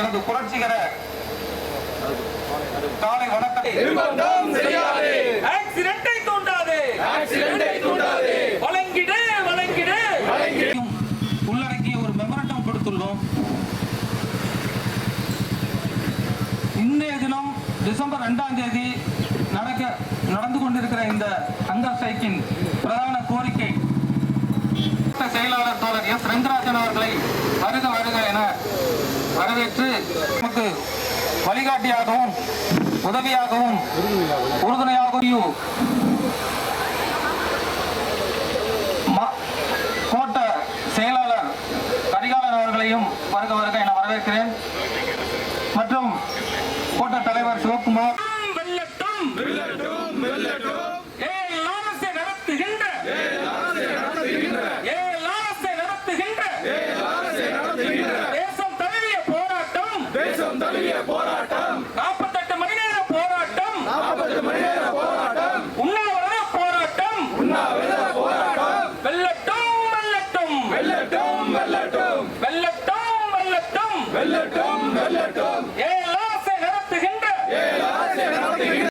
எனது புரட்சிகர காலை வணக்கத்தை உள்ளடக்கிய ஒரு மெமரண்டம் கொடுத்துள்ளோம். இன்றைய தினம் டிசம்பர் 2ஆம் தேதி நடந்து கொண்டிருக்கிற இந்த ஹங்கர் ஸ்ட்ரைக்கின் பிரதான கோரிக்கை செயலாளர் தோழர் எஸ் ரங்கராஜன் அவர்களை வருக வருக என வரவேற்று நமக்கு வழிகாட்டியாகவும் உதவியாகவும் உறுதுணையாகவும் கோட்ட செயலாளர் கரிகாலன் அவர்களையும் வருக வருக என வரவேற்கிறேன்.